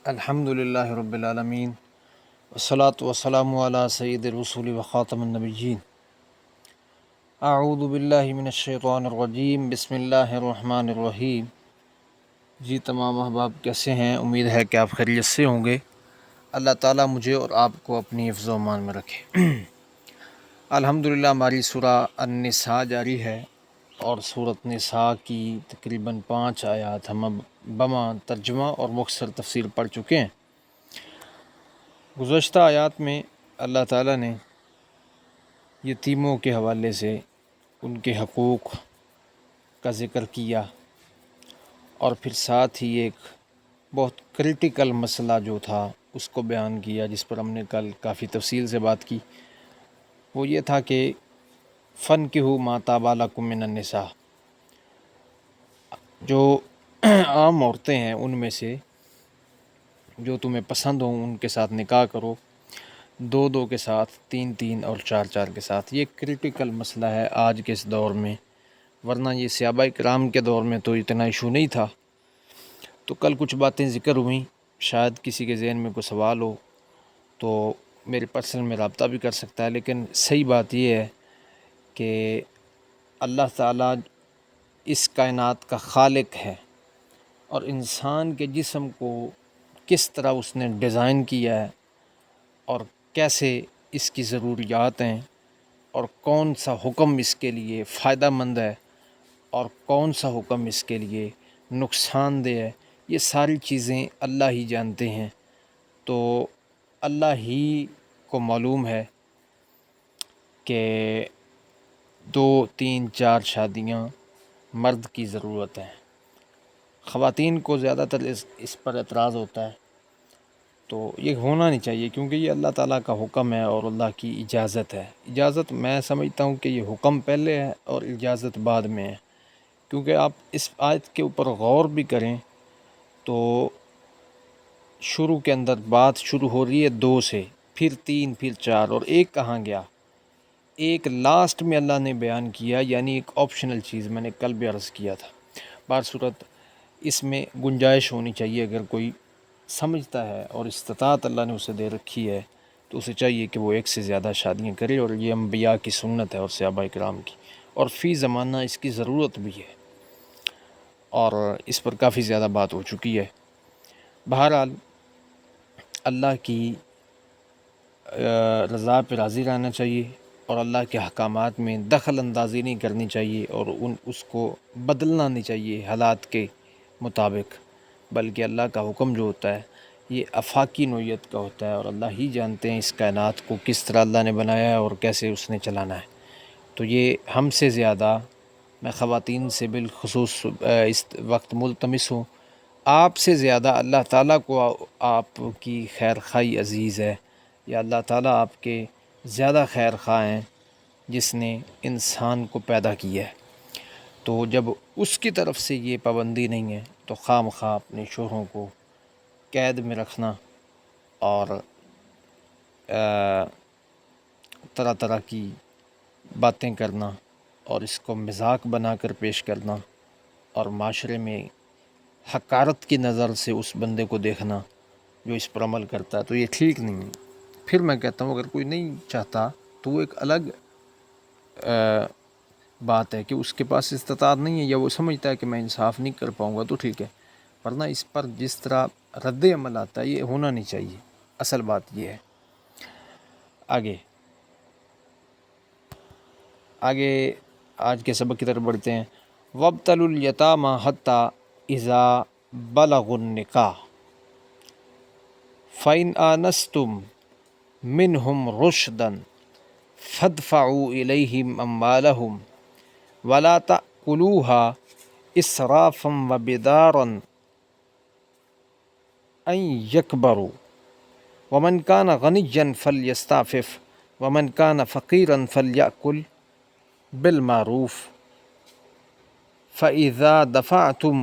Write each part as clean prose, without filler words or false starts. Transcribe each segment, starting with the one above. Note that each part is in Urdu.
الحمد للہ رب العالمین والصلاة والسلام علی سید الرسول وخاتم النبیین اعوذ باللہ من الشیطان الرجیم بسم اللہ الرحمن الرحیم۔ جی تمام احباب کیسے ہیں؟ امید ہے کہ آپ خیریت سے ہوں گے۔ اللہ تعالیٰ مجھے اور آپ کو اپنی حفظ و امان میں رکھے۔ الحمدللہ ہماری سورہ النساء جاری ہے اور سورۃ نساء کی تقریباً 5 آیات ہم اب بما ترجمہ اور مختصر تفسیر پڑھ چکے ہیں۔ گزشتہ آیات میں اللہ تعالیٰ نے یتیموں کے حوالے سے ان کے حقوق کا ذکر کیا اور پھر ساتھ ہی ایک بہت کریٹیکل مسئلہ جو تھا اس کو بیان کیا، جس پر ہم نے کل کافی تفصیل سے بات کی۔ وہ یہ تھا کہ فَانْكِحُوا مَا طَابَ لَكُم مِّنَ النِّسَاءِ، جو عام عورتیں ہیں ان میں سے جو تمہیں پسند ہوں ان کے ساتھ نکاح کرو، 2 کے ساتھ، 3 اور 4 کے ساتھ۔ یہ کریٹیکل مسئلہ ہے آج کے اس دور میں، ورنہ یہ صحابہ کرام کے دور میں تو اتنا ایشو نہیں تھا۔ تو کل کچھ باتیں ذکر ہوئیں، شاید کسی کے ذہن میں کوئی سوال ہو تو میرے پرسنل میں رابطہ بھی کر سکتا ہے، لیکن صحیح بات یہ ہے کہ اللہ تعالیٰ اس کائنات کا خالق ہے اور انسان کے جسم کو کس طرح اس نے ڈیزائن کیا ہے اور کیسے اس کی ضروریات ہیں اور کون سا حکم اس کے لیے فائدہ مند ہے اور کون سا حکم اس کے لیے نقصان دہ ہے، یہ ساری چیزیں اللہ ہی جانتے ہیں۔ تو اللہ ہی کو معلوم ہے کہ 2 3 4 شادیاں مرد کی ضرورت ہے۔ خواتین کو زیادہ تر اس پر اعتراض ہوتا ہے، تو یہ ہونا نہیں چاہیے کیونکہ یہ اللہ تعالیٰ کا حکم ہے اور اللہ کی اجازت ہے۔ اجازت میں سمجھتا ہوں کہ یہ حکم پہلے ہے اور اجازت بعد میں ہے، کیونکہ آپ اس آیت کے اوپر غور بھی کریں تو شروع کے اندر بات شروع ہو رہی ہے 2 سے، پھر 3، پھر 4، اور ایک کہاں گیا؟ ایک لاسٹ میں اللہ نے بیان کیا، یعنی ایک آپشنل چیز، میں نے کل بھی عرض کیا تھا۔ بہر صورت اس میں گنجائش ہونی چاہیے، اگر کوئی سمجھتا ہے اور استطاعت اللہ نے اسے دے رکھی ہے تو اسے چاہیے کہ وہ 1 سے زیادہ شادیاں کرے، اور یہ انبیاء کی سنت ہے اور صحابہ کرام کی، اور فی زمانہ اس کی ضرورت بھی ہے، اور اس پر کافی زیادہ بات ہو چکی ہے۔ بہرحال اللہ کی رضا پہ راضی رہنا چاہیے اور اللہ کے احکامات میں دخل اندازی نہیں کرنی چاہیے اور اس کو بدلنا نہیں چاہیے حالات کے مطابق، بلکہ اللہ کا حکم جو ہوتا ہے یہ آفاقی نوعیت کا ہوتا ہے اور اللہ ہی جانتے ہیں اس کائنات کو کس طرح اللہ نے بنایا ہے اور کیسے اس نے چلانا ہے۔ تو یہ ہم سے زیادہ، میں خواتین سے بالخصوص اس وقت ملتمس ہوں، آپ سے زیادہ اللہ تعالیٰ کو آپ کی خیر خواہی عزیز ہے، یا اللہ تعالیٰ آپ کے زیادہ خیر خواہ ہیں جس نے انسان کو پیدا کیا ہے۔ تو جب اس کی طرف سے یہ پابندی نہیں ہے تو خواہ مخواہ اپنے شوہروں کو قید میں رکھنا اور طرح طرح کی باتیں کرنا اور اس کو مذاق بنا کر پیش کرنا اور معاشرے میں حقارت کی نظر سے اس بندے کو دیکھنا جو اس پر عمل کرتا ہے، تو یہ ٹھیک نہیں ہے۔ پھر میں کہتا ہوں اگر کوئی نہیں چاہتا تو وہ ایک الگ بات ہے کہ اس کے پاس استطاعت نہیں ہے یا وہ سمجھتا ہے کہ میں انصاف نہیں کر پاؤں گا تو ٹھیک ہے، ورنہ اس پر جس طرح رد عمل آتا ہے یہ ہونا نہیں چاہیے۔ اصل بات یہ ہے۔ آگے آج کے سبق کی طرف بڑھتے ہیں۔ وَابْتَلُوا الْيَتَامَى حَتَّى إِذَا بَلَغُوا النِّكَاحَ فَإِنْ آنَسْتُمْ مِنْهُمْ رُشْدًا فَادْفَعُوا إِلَيْهِمْ أَمْوَالَهُمْ وَلَا تَأْكُلُوهَا إِسْرَافًا وَبِدَارًا أَنْ يَكْبَرُوا وَمَنْ كَانَ غَنِيًّا فَلْيَسْتَعْفِفْ وَمَنْ كَانَ فَقِيرًا فَلْيَأْكُلْ بالمعروف فَإِذَا دَفَعْتُمْ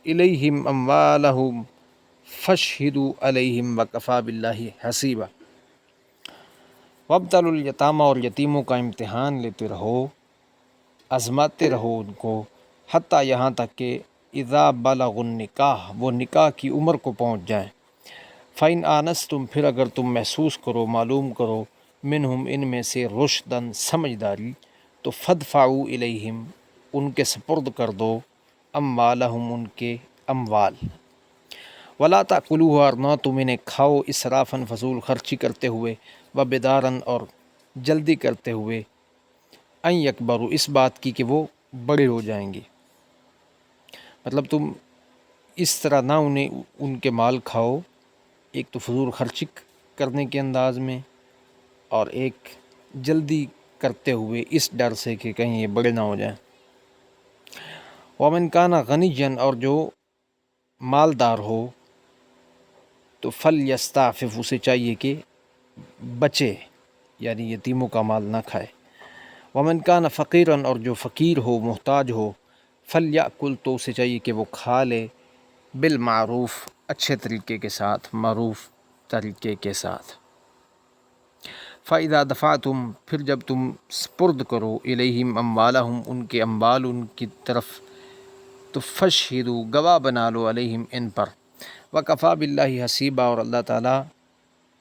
إِلَيْهِمْ أَمْوَالَهُمْ فَاشْهِدُوا عَلَيْهِمْ وَكَفَى بِاللَّهِ حَسِيبًا۔ وَابْتَلُوا الْيَتَامَى، اور یتیموں کا امتحان لیتے رہو، آزماتے رہو ان کو، حتیٰ یہاں تک کہ اذا بلغوا النکاح، وہ نکاح کی عمر کو پہنچ جائیں، فَإِنْ آنَسْتُم پھر اگر تم محسوس کرو، معلوم کرو، منہم ان میں سے رشدن سمجھداری، تو فدفعوا الیہم ان کے سپرد کر دو، اموالہم ان کے اموال، ولا تاکلوها اور نہ تم انہیں کھاؤ اسرافاً فضول خرچی کرتے ہوئے، وبداراً اور جلدی کرتے ہوئے، ان یکبروا اس بات کی کہ وہ بڑے ہو جائیں گے۔ مطلب تم اس طرح نہ ان کے مال کھاؤ، ایک تو فضول خرچی کرنے کے انداز میں، اور ایک جلدی کرتے ہوئے اس ڈر سے کہ کہیں یہ بڑے نہ ہو جائیں۔ ومن کان غنیا اور جو مالدار ہو تو فلیستعفف اسے چاہیے کہ بچے، یعنی یتیموں کا مال نہ کھائے۔ ومن کان فقیرا اور جو فقیر ہو، محتاج ہو، فلیأکل تو اسے چاہیے کہ وہ کھا لے، بالمعروف اچھے طریقے کے ساتھ، معروف طریقے کے ساتھ۔ فَإِذَا دَفَعْتُم پھر جب تم سپرد کرو، الیہم اموالہم ان کے اموال ان کی طرف، تو فشہدوا گواہ بنا لو، علیہم ان پر، وکفیٰ باللہ حسیبا اور اللہ تعالیٰ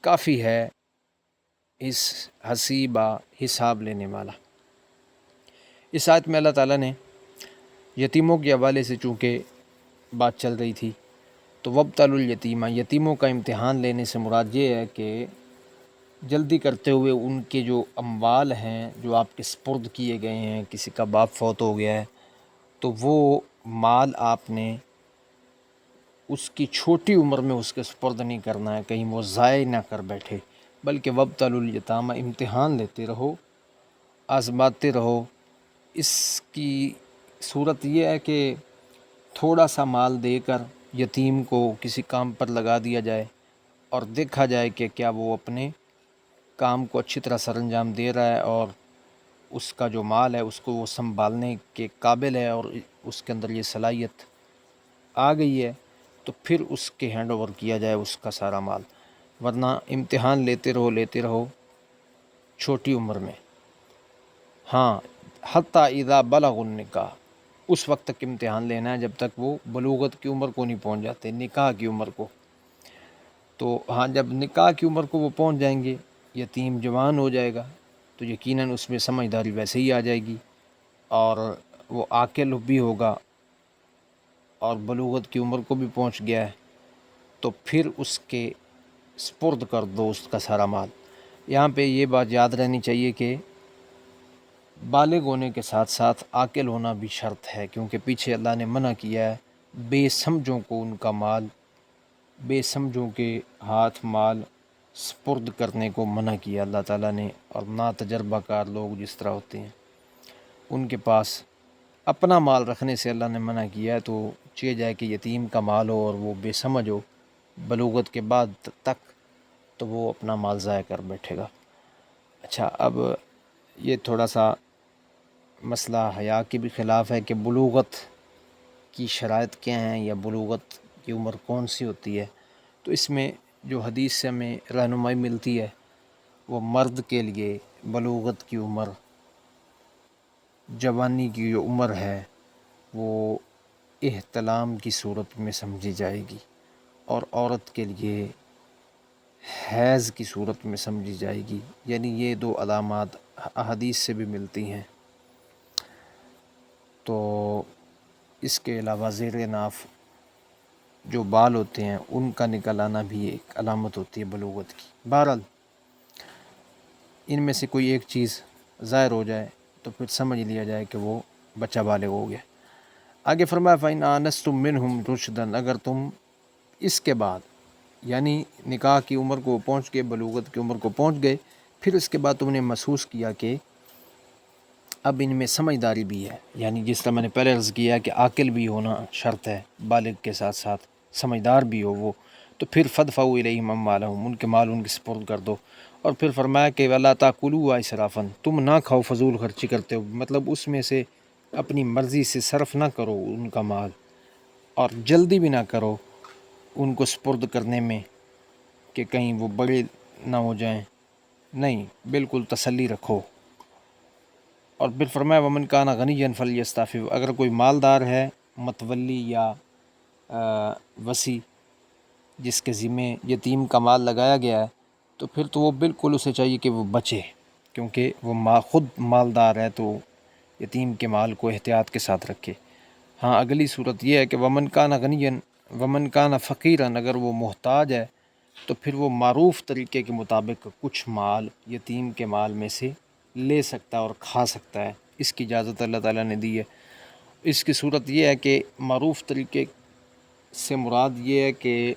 کافی ہے اس حسیبہ حساب لینے والا۔ اس آیت میں اللہ تعالیٰ نے یتیموں کے حوالے سے چونکہ بات چل رہی تھی، تو وابتلوا الیتیمہ یتیموں کا امتحان لینے سے مراد یہ ہے کہ جلدی کرتے ہوئے ان کے جو اموال ہیں جو آپ کے سپرد کیے گئے ہیں، کسی کا باپ فوت ہو گیا ہے تو وہ مال آپ نے اس کی چھوٹی عمر میں اس کے سپرد نہیں کرنا ہے، کہیں وہ ضائع نہ کر بیٹھے، بلکہ وابتلوا الیتامہ امتحان لیتے رہو، آزماتے رہو۔ اس کی صورت یہ ہے کہ تھوڑا سا مال دے کر یتیم کو کسی کام پر لگا دیا جائے اور دیکھا جائے کہ کیا وہ اپنے کام کو اچھی طرح سر انجام دے رہا ہے اور اس کا جو مال ہے اس کو وہ سنبھالنے کے قابل ہے اور اس کے اندر یہ صلاحیت آ گئی ہے، تو پھر اس کے ہینڈ اوور کیا جائے اس کا سارا مال، ورنہ امتحان لیتے رہو چھوٹی عمر میں۔ ہاں، حتیٰ اذا بلغ النکاح اس وقت تک امتحان لینا ہے جب تک وہ بلوغت کی عمر کو نہیں پہنچ جاتے، نکاح کی عمر کو۔ تو ہاں، جب نکاح کی عمر کو وہ پہنچ جائیں گے، یتیم جوان ہو جائے گا، تو یقیناً اس میں سمجھداری ویسے ہی آ جائے گی اور وہ عاقل بھی ہوگا اور بلوغت کی عمر کو بھی پہنچ گیا ہے، تو پھر اس کے سپرد کر دو اس کا سارا مال۔ یہاں پہ یہ بات یاد رہنی چاہیے کہ بالغ ہونے کے ساتھ ساتھ عاقل ہونا بھی شرط ہے، کیونکہ پیچھے اللہ نے منع کیا ہے بے سمجھوں کو ان کا مال، بے سمجھوں کے ہاتھ مال سپرد کرنے کو منع کیا اللہ تعالیٰ نے، اور نا تجربہ کار لوگ جس طرح ہوتے ہیں ان کے پاس اپنا مال رکھنے سے اللہ نے منع کیا ہے، تو چاہے جائے کہ یتیم کا مال ہو اور وہ بے سمجھ ہو بلوغت کے بعد تک، تو وہ اپنا مال ضائع کر بیٹھے گا۔ اچھا، اب یہ تھوڑا سا مسئلہ حیا کے بھی خلاف ہے کہ بلوغت کی شرائط کیا ہیں یا بلوغت کی عمر کون سی ہوتی ہے، تو اس میں جو حدیث سے ہمیں رہنمائی ملتی ہے وہ مرد کے لیے بلوغت کی عمر، جوانی کی جو عمر ہے وہ احتلام کی صورت میں سمجھی جائے گی، اور عورت کے لیے حیض کی صورت میں سمجھی جائے گی، یعنی یہ دو علامات احادیث سے بھی ملتی ہیں۔ تو اس کے علاوہ زیر ناف جو بال ہوتے ہیں ان کا نکل آنا بھی ایک علامت ہوتی ہے بلوغت کی۔ بہرحال ان میں سے کوئی ایک چیز ظاہر ہو جائے تو پھر سمجھ لیا جائے کہ وہ بچہ بالغ ہو گیا۔ آگے فرمایا فَإِنْ آنَسْتُم مِّنْهُمْ رُشْدًا اگر تم اس کے بعد، یعنی نکاح کی عمر کو پہنچ گئے، بلوغت کی عمر کو پہنچ گئے، پھر اس کے بعد تم نے محسوس کیا کہ اب ان میں سمجھداری بھی ہے، یعنی جس طرح میں نے پہلے عرض کیا کہ عاقل بھی ہونا شرط ہے، بالغ کے ساتھ ساتھ سمجھدار بھی ہو وہ، تو پھر فدفعوا الیہم اموالہم ان کے مال ان کے سپرد کر دو۔ اور پھر فرمایا کہ ولا تاکلوا اسرافا تم نہ کھاؤ فضول خرچی کرتے ہو، مطلب اس میں سے اپنی مرضی سے صرف نہ کرو ان کا مال، اور جلدی بھی نہ کرو ان کو سپرد کرنے میں کہ کہیں وہ بڑے نہ ہو جائیں، نہیں، بالکل تسلی رکھو۔ اور پھر فرمایا ومن کان غنیا فلیستعفف اگر کوئی مالدار ہے، متولی یا وسیع، جس کے ذمے یتیم کا مال لگایا گیا ہے، تو پھر تو وہ بالکل اسے چاہیے کہ وہ بچے، کیونکہ وہ خود مالدار ہے تو یتیم کے مال کو احتیاط کے ساتھ رکھے۔ ہاں، اگلی صورت یہ ہے کہ ومن کان غنیا ومن کان فقیرا، اگر وہ محتاج ہے تو پھر وہ معروف طریقے کے مطابق کچھ مال یتیم کے مال میں سے لے سکتا ہے اور کھا سکتا ہے، اس کی اجازت اللہ تعالیٰ نے دی ہے۔ اس کی صورت یہ ہے کہ معروف طریقے سے مراد یہ ہے کہ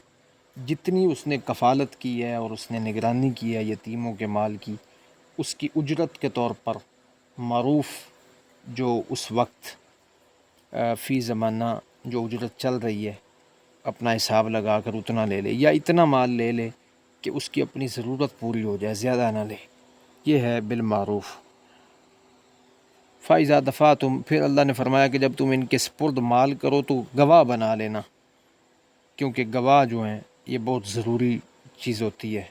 جتنی اس نے کفالت کی ہے اور اس نے نگرانی کی ہے یتیموں کے مال کی، اس کی اجرت کے طور پر معروف جو اس وقت فی زمانہ جو اجرت چل رہی ہے، اپنا حساب لگا کر اتنا لے لے، یا اتنا مال لے لے کہ اس کی اپنی ضرورت پوری ہو جائے، زیادہ نہ لے۔ یہ ہے بالمعروف۔ فائزہ دفعہ پھر اللہ نے فرمایا کہ جب تم ان کے سپرد مال کرو تو گواہ بنا لینا، کیونکہ گواہ جو ہیں یہ بہت ضروری چیز ہوتی ہے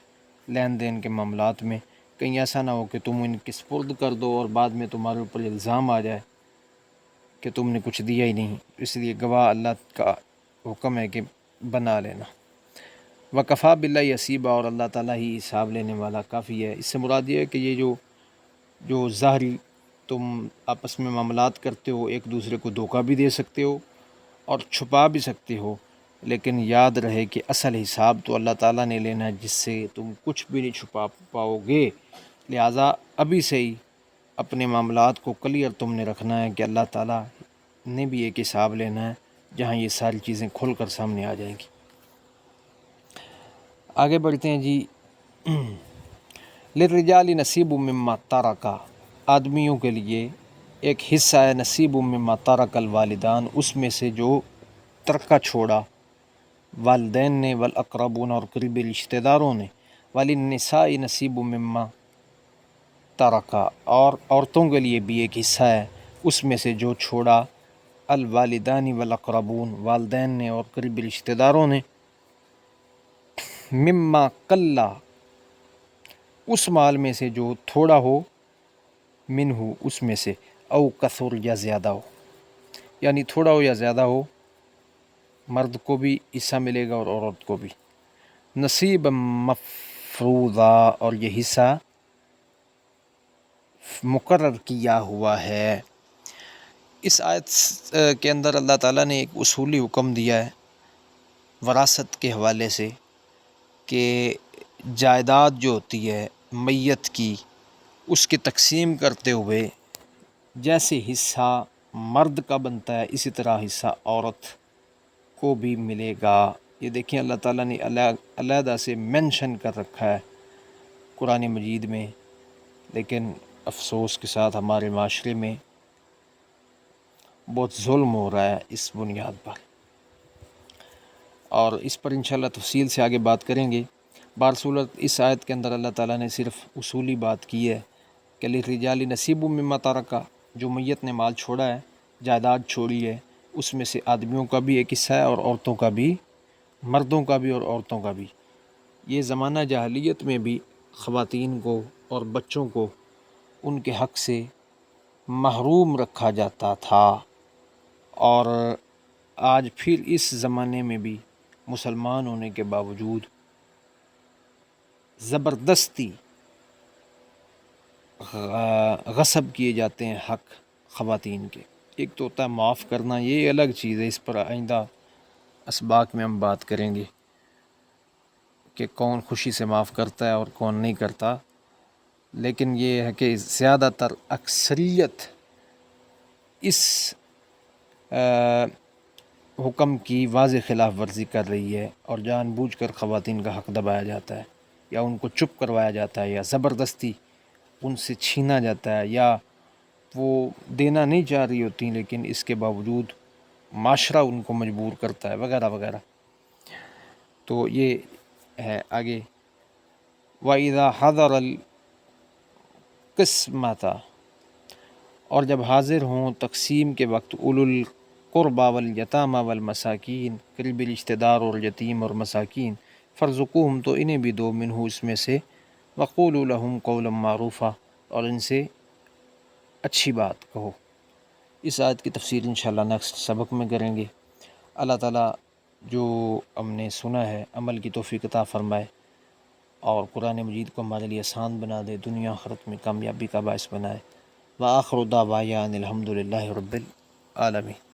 لین دین کے معاملات میں۔ کہیں ایسا نہ ہو کہ تم ان کے سپرد کر دو اور بعد میں تمہارے اوپر الزام آ جائے کہ تم نے کچھ دیا ہی نہیں، اس لیے گواہ اللہ کا حکم ہے کہ بنا لینا۔ وکفا باللہ حسیبا، اور اللہ تعالیٰ ہی حساب لینے والا کافی ہے۔ اس سے مراد یہ ہے کہ یہ جو ظاہری تم آپس میں معاملات کرتے ہو، ایک دوسرے کو دھوکہ بھی دے سکتے ہو اور چھپا بھی سکتے ہو، لیکن یاد رہے کہ اصل حساب تو اللہ تعالیٰ نے لینا ہے، جس سے تم کچھ بھی نہیں چھپا پاؤ گے۔ لہٰذا ابھی سے ہی اپنے معاملات کو کلیئر تم نے رکھنا ہے کہ اللہ تعالیٰ نے بھی ایک حساب لینا ہے جہاں یہ ساری چیزیں کھل کر سامنے آ جائیں گی۔ آگے بڑھتے ہیں جی۔ للرجال نصیب مما ترک، آدمیوں کے لیے ایک حصہ ہے نصیب مما ترک الوالدان، اس میں سے جو ترکہ چھوڑا والدین نے، والاقربون اور قریبی رشتہ داروں نے، وللنساء نصیب مما ترک، اور عورتوں کے لیے بھی ایک حصہ ہے اس میں سے جو چھوڑا الوالدان والاقربون، والدین نے اور قریبی رشتہ داروں نے، مما قل، اس مال میں سے جو تھوڑا ہو، منہ اس میں سے، او کثر یا زیادہ ہو، یعنی تھوڑا ہو یا زیادہ ہو، مرد کو بھی حصہ ملے گا اور عورت کو بھی۔ نصیب مفروضہ، اور یہ حصہ مقرر کیا ہوا ہے۔ اس آیت کے اندر اللہ تعالیٰ نے ایک اصولی حکم دیا ہے وراثت کے حوالے سے کہ جائیداد جو ہوتی ہے میت کی، اس کی تقسیم کرتے ہوئے جیسے حصہ مرد کا بنتا ہے اسی طرح حصہ عورت کو بھی ملے گا۔ یہ دیکھیں اللہ تعالیٰ نے علیحدہ سے مینشن کر رکھا ہے قرآن مجید میں، لیکن افسوس کے ساتھ ہمارے معاشرے میں بہت ظلم ہو رہا ہے اس بنیاد پر، اور اس پر انشاءاللہ تفصیل سے آگے بات کریں گے۔ بارصورت اس آیت کے اندر اللہ تعالیٰ نے صرف اصولی بات کی ہے کہ للرجال نصیب مما ترک، جو میت نے مال چھوڑا ہے، جائیداد چھوڑی ہے، اس میں سے آدمیوں کا بھی ایک حصہ ہے اور عورتوں کا بھی، مردوں کا بھی اور عورتوں کا بھی۔ یہ زمانہ جاہلیت میں بھی خواتین کو اور بچوں کو ان کے حق سے محروم رکھا جاتا تھا، اور آج پھر اس زمانے میں بھی مسلمان ہونے کے باوجود زبردستی غصب کیے جاتے ہیں حق خواتین کے۔ ایک تو ہوتا ہے معاف کرنا، یہ الگ چیز ہے، اس پر آئندہ اسباق میں ہم بات کریں گے کہ کون خوشی سے معاف کرتا ہے اور کون نہیں کرتا، لیکن یہ ہے کہ زیادہ تر اکثریت اس حکم کی واضح خلاف ورزی کر رہی ہے اور جان بوجھ کر خواتین کا حق دبایا جاتا ہے، یا ان کو چپ کروایا جاتا ہے، یا زبردستی ان سے چھینا جاتا ہے، یا وہ دینا نہیں چاہ رہی ہوتی لیکن اس کے باوجود معاشرہ ان کو مجبور کرتا ہے، وغیرہ وغیرہ۔ تو یہ ہے آگے، وَإِذَا حَضَرَ الْقِسْمَةَ، اور جب حاضر ہوں تقسیم کے وقت، اولو القربى والیتامى والمساکین، قریبی رشتہ دار اور یتیم اور مساکین، فارزقوہم، تو انہیں بھی دو، منہ اس میں سے، وقولوا لہم قولا معروفا، اور ان سے اچھی بات کہو۔ اس آیت کی تفسیر انشاءاللہ نیکسٹ سبق میں کریں گے۔ اللہ تعالیٰ جو ہم نے سنا ہے عمل کی توفیق عطا فرمائے، اور قرآن مجید کو ہمارے لیے آسان بنا دے، دنیا آخرت میں کامیابی کا باعث بنائے۔ وآخر دعوانا الحمد للہ رب العالمین۔